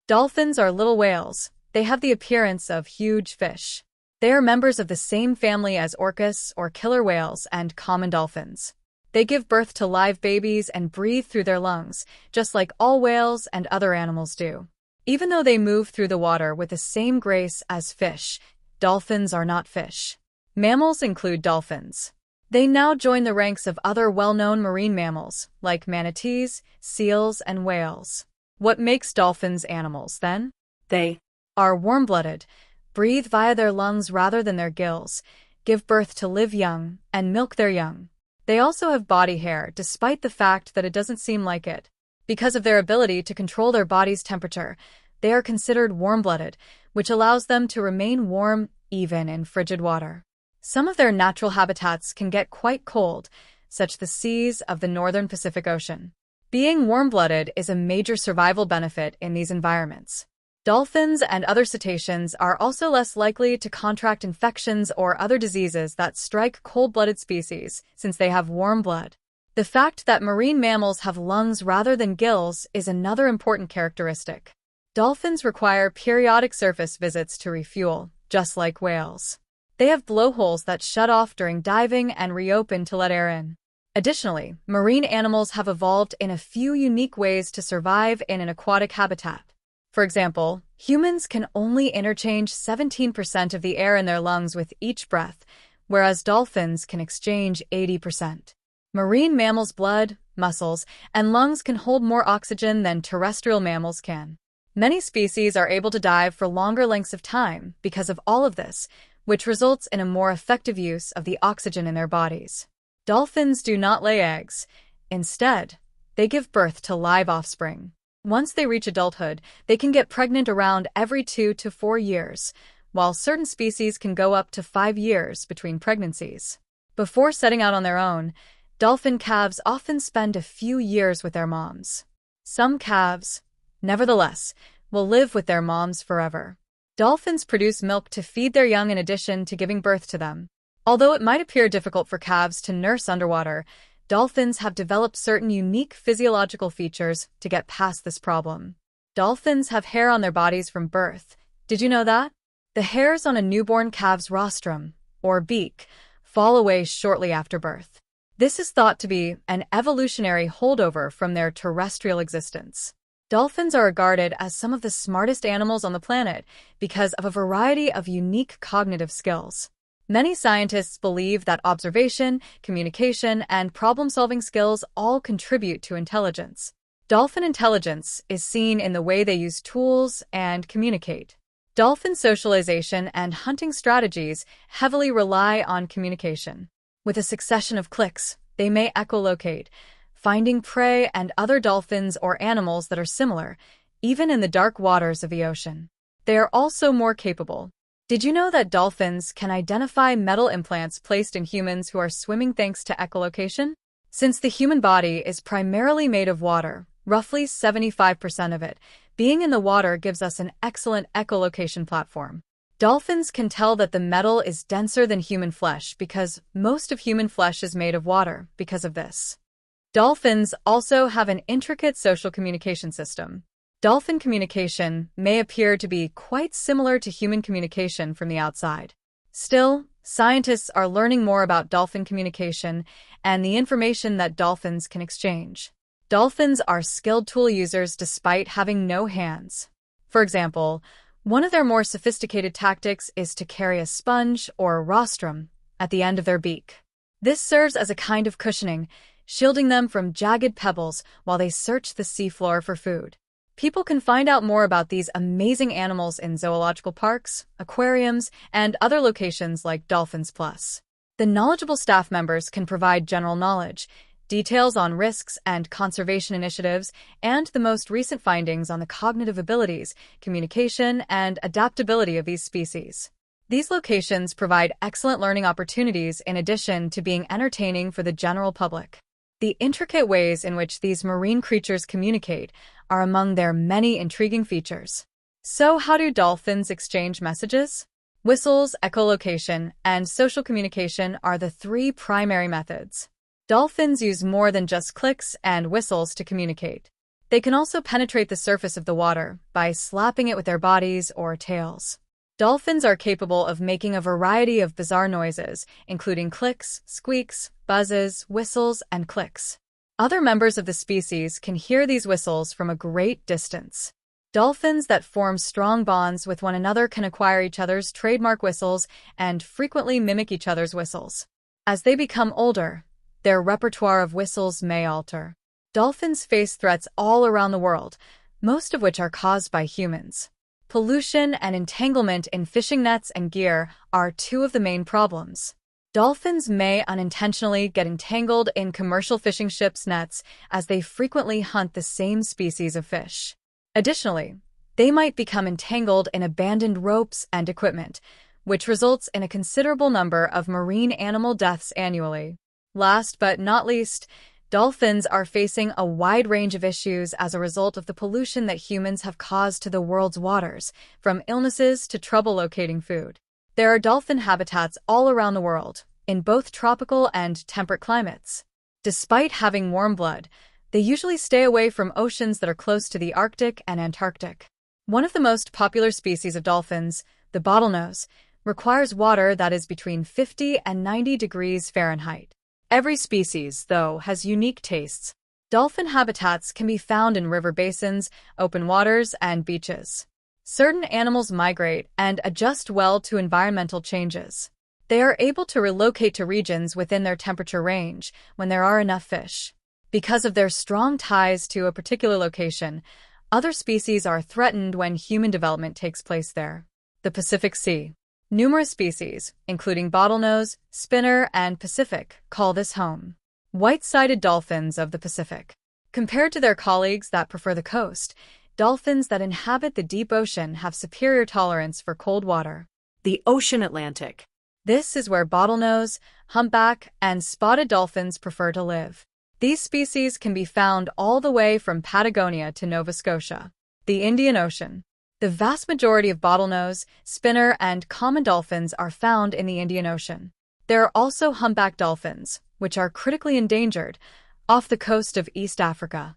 Dolphins are little whales. They have the appearance of huge fish. They are members of the same family as orcas or killer whales and common dolphins. They give birth to live babies and breathe through their lungs, just like all whales and other animals do. Even though they move through the water with the same grace as fish, dolphins are not fish. Mammals include dolphins. They now join the ranks of other well-known marine mammals, like manatees, seals, and whales. What makes dolphins animals, then? They are warm-blooded, breathe via their lungs rather than their gills, give birth to live young, and milk their young. They also have body hair, despite the fact that it doesn't seem like it. Because of their ability to control their body's temperature, they are considered warm-blooded, which allows them to remain warm even in frigid water. Some of their natural habitats can get quite cold, such as the seas of the northern Pacific Ocean. Being warm-blooded is a major survival benefit in these environments. Dolphins and other cetaceans are also less likely to contract infections or other diseases that strike cold-blooded species, since they have warm blood. The fact that marine mammals have lungs rather than gills is another important characteristic. Dolphins require periodic surface visits to refuel, just like whales. They have blowholes that shut off during diving and reopen to let air in. Additionally, marine animals have evolved in a few unique ways to survive in an aquatic habitat. For example, humans can only interchange 17% of the air in their lungs with each breath, whereas dolphins can exchange 80%. Marine mammals' blood, muscles, and lungs can hold more oxygen than terrestrial mammals can. Many species are able to dive for longer lengths of time because of all of this, which results in a more effective use of the oxygen in their bodies. Dolphins do not lay eggs. Instead, they give birth to live offspring. Once they reach adulthood, they can get pregnant around every 2 to 4 years, while certain species can go up to 5 years between pregnancies. Before setting out on their own, dolphin calves often spend a few years with their moms. Some calves, nevertheless, will live with their moms forever. Dolphins produce milk to feed their young in addition to giving birth to them. Although it might appear difficult for calves to nurse underwater, dolphins have developed certain unique physiological features to get past this problem. Dolphins have hair on their bodies from birth. Did you know that? The hairs on a newborn calf's rostrum, or beak, fall away shortly after birth. This is thought to be an evolutionary holdover from their terrestrial existence. Dolphins are regarded as some of the smartest animals on the planet because of a variety of unique cognitive skills. Many scientists believe that observation, communication, and problem-solving skills all contribute to intelligence. Dolphin intelligence is seen in the way they use tools and communicate. Dolphin socialization and hunting strategies heavily rely on communication. With a succession of clicks, they may echolocate, finding prey and other dolphins or animals that are similar, even in the dark waters of the ocean. They are also more capable. Did you know that dolphins can identify metal implants placed in humans who are swimming thanks to echolocation? Since the human body is primarily made of water, roughly 75% of it, being in the water gives us an excellent echolocation platform. Dolphins can tell that the metal is denser than human flesh because most of human flesh is made of water because of this. Dolphins also have an intricate social communication system. Dolphin communication may appear to be quite similar to human communication from the outside. Still, scientists are learning more about dolphin communication and the information that dolphins can exchange. Dolphins are skilled tool users despite having no hands. For example, one of their more sophisticated tactics is to carry a sponge or rostrum at the end of their beak. This serves as a kind of cushioning, shielding them from jagged pebbles while they search the seafloor for food. People can find out more about these amazing animals in zoological parks, aquariums, and other locations like Dolphins Plus. The knowledgeable staff members can provide general knowledge, details on risks and conservation initiatives, and the most recent findings on the cognitive abilities, communication, and adaptability of these species. These locations provide excellent learning opportunities in addition to being entertaining for the general public. The intricate ways in which these marine creatures communicate are among their many intriguing features. So how do dolphins exchange messages? Whistles, echolocation, and social communication are the 3 primary methods. Dolphins use more than just clicks and whistles to communicate. They can also penetrate the surface of the water by slapping it with their bodies or tails. Dolphins are capable of making a variety of bizarre noises, including clicks, squeaks, buzzes, whistles, and clicks. Other members of the species can hear these whistles from a great distance. Dolphins that form strong bonds with one another can acquire each other's trademark whistles and frequently mimic each other's whistles. As they become older, their repertoire of whistles may alter. Dolphins face threats all around the world, most of which are caused by humans. Pollution and entanglement in fishing nets and gear are two of the main problems. Dolphins may unintentionally get entangled in commercial fishing ships' nets as they frequently hunt the same species of fish. Additionally, they might become entangled in abandoned ropes and equipment, which results in a considerable number of marine animal deaths annually. Last but not least, dolphins are facing a wide range of issues as a result of the pollution that humans have caused to the world's waters, from illnesses to trouble locating food. There are dolphin habitats all around the world, in both tropical and temperate climates. Despite having warm blood, they usually stay away from oceans that are close to the Arctic and Antarctic. One of the most popular species of dolphins, the bottlenose, requires water that is between 50 and 90 degrees Fahrenheit. Every species, though, has unique tastes. Dolphin habitats can be found in river basins, open waters, and beaches. Certain animals migrate and adjust well to environmental changes. They are able to relocate to regions within their temperature range when there are enough fish. Because of their strong ties to a particular location, other species are threatened when human development takes place there. The Pacific Sea. Numerous species, including bottlenose, spinner, and Pacific, call this home. White-sided dolphins of the Pacific. Compared to their colleagues that prefer the coast, dolphins that inhabit the deep ocean have superior tolerance for cold water. The Ocean Atlantic. This is where bottlenose, humpback, and spotted dolphins prefer to live. These species can be found all the way from Patagonia to Nova Scotia. The Indian Ocean. The vast majority of bottlenose, spinner, and common dolphins are found in the Indian Ocean. There are also humpback dolphins, which are critically endangered, off the coast of East Africa.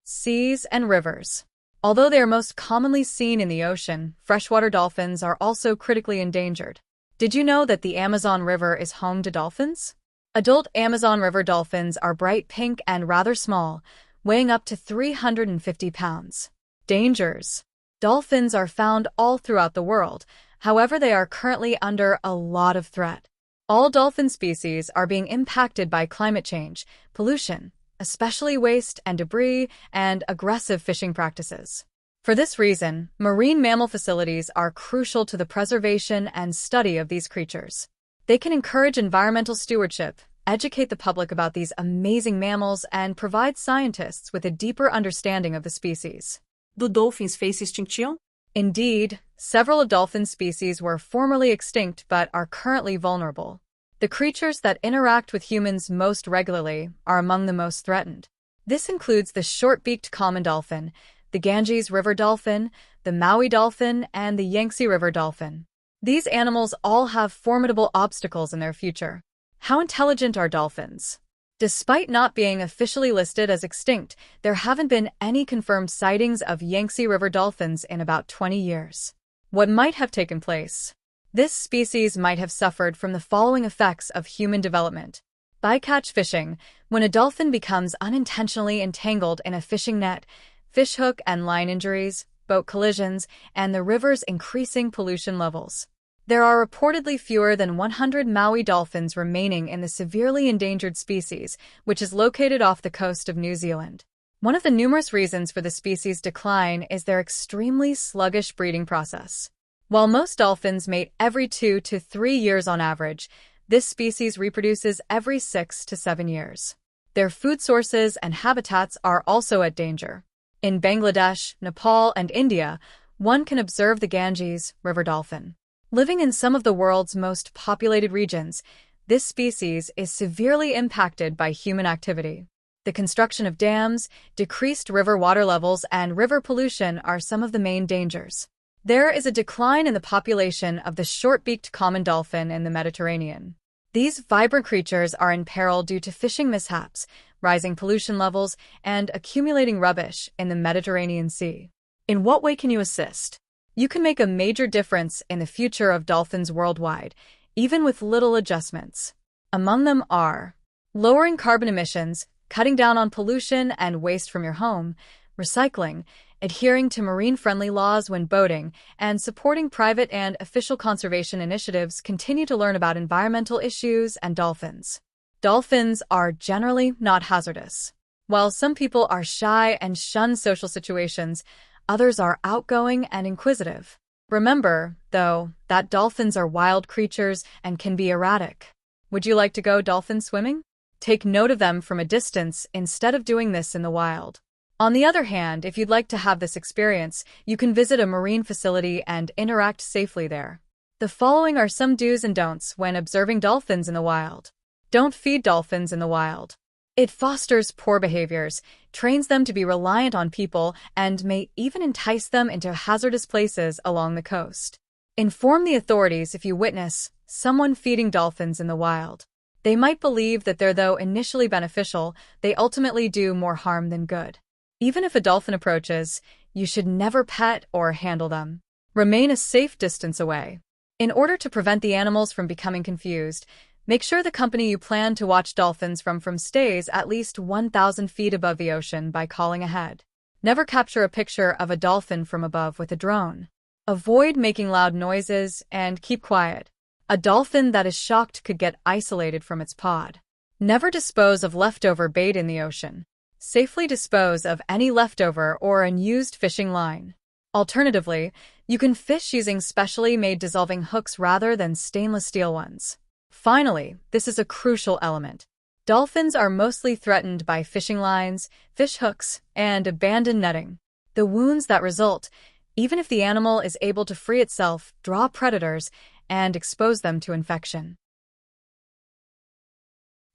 Seas and rivers. Although they are most commonly seen in the ocean, freshwater dolphins are also critically endangered. Did you know that the Amazon River is home to dolphins? Adult Amazon River dolphins are bright pink and rather small, weighing up to 350 pounds. Dangers. Dolphins are found all throughout the world, however they are currently under a lot of threat. All dolphin species are being impacted by climate change, pollution, especially waste and debris, and aggressive fishing practices. For this reason, marine mammal facilities are crucial to the preservation and study of these creatures. They can encourage environmental stewardship, educate the public about these amazing mammals, and provide scientists with a deeper understanding of the species. Do dolphins face extinction? Indeed, several of dolphin species were formerly extinct but are currently vulnerable. The creatures that interact with humans most regularly are among the most threatened. This includes the short-beaked common dolphin, the Ganges river dolphin, the Maui dolphin, and the Yangtze river dolphin. These animals all have formidable obstacles in their future. How intelligent are dolphins? Despite not being officially listed as extinct, there haven't been any confirmed sightings of Yangtze river dolphins in about 20 years. What might have taken place? This species might have suffered from the following effects of human development. Bycatch fishing. When a dolphin becomes unintentionally entangled in a fishing net, fishhook and line injuries, boat collisions, and the river's increasing pollution levels. There are reportedly fewer than 100 Maui dolphins remaining in the severely endangered species, which is located off the coast of New Zealand. One of the numerous reasons for the species' decline is their extremely sluggish breeding process. While most dolphins mate every 2 to 3 years on average, this species reproduces every 6 to 7 years. Their food sources and habitats are also at danger. In Bangladesh, Nepal, and India, one can observe the Ganges river dolphin. Living in some of the world's most populated regions, this species is severely impacted by human activity. The construction of dams, decreased river water levels, and river pollution are some of the main dangers. There is a decline in the population of the short-beaked common dolphin in the Mediterranean. These vibrant creatures are in peril due to fishing mishaps, rising pollution levels, and accumulating rubbish in the Mediterranean Sea. In what way can you assist? You can make a major difference in the future of dolphins worldwide, even with little adjustments. Among them are lowering carbon emissions, cutting down on pollution and waste from your home, recycling, adhering to marine-friendly laws when boating, and supporting private and official conservation initiatives. Continue to learn about environmental issues and dolphins. Dolphins are generally not hazardous. While some people are shy and shun social situations, others are outgoing and inquisitive. Remember, though, that dolphins are wild creatures and can be erratic. Would you like to go dolphin swimming? Take note of them from a distance instead of doing this in the wild. On the other hand, if you'd like to have this experience, you can visit a marine facility and interact safely there. The following are some do's and don'ts when observing dolphins in the wild. Don't feed dolphins in the wild. It fosters poor behaviors, trains them to be reliant on people, and may even entice them into hazardous places along the coast. Inform the authorities if you witness someone feeding dolphins in the wild. They might believe that though initially beneficial, they ultimately do more harm than good. Even if a dolphin approaches, you should never pet or handle them. Remain a safe distance away. In order to prevent the animals from becoming confused, make sure the company you plan to watch dolphins from stays at least 1,000 feet above the ocean by calling ahead. Never capture a picture of a dolphin from above with a drone. Avoid making loud noises and keep quiet. A dolphin that is shocked could get isolated from its pod. Never dispose of leftover bait in the ocean. Safely dispose of any leftover or unused fishing line. Alternatively, you can fish using specially made dissolving hooks rather than stainless steel ones. Finally, this is a crucial element. Dolphins are mostly threatened by fishing lines, fish hooks, and abandoned netting. The wounds that result, even if the animal is able to free itself, draw predators and expose them to infection.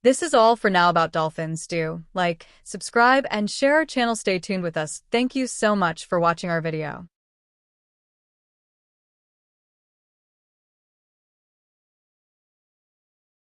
This is all for now about dolphins. Do like, subscribe, and share our channel. Stay tuned with us. Thank you so much for watching our video.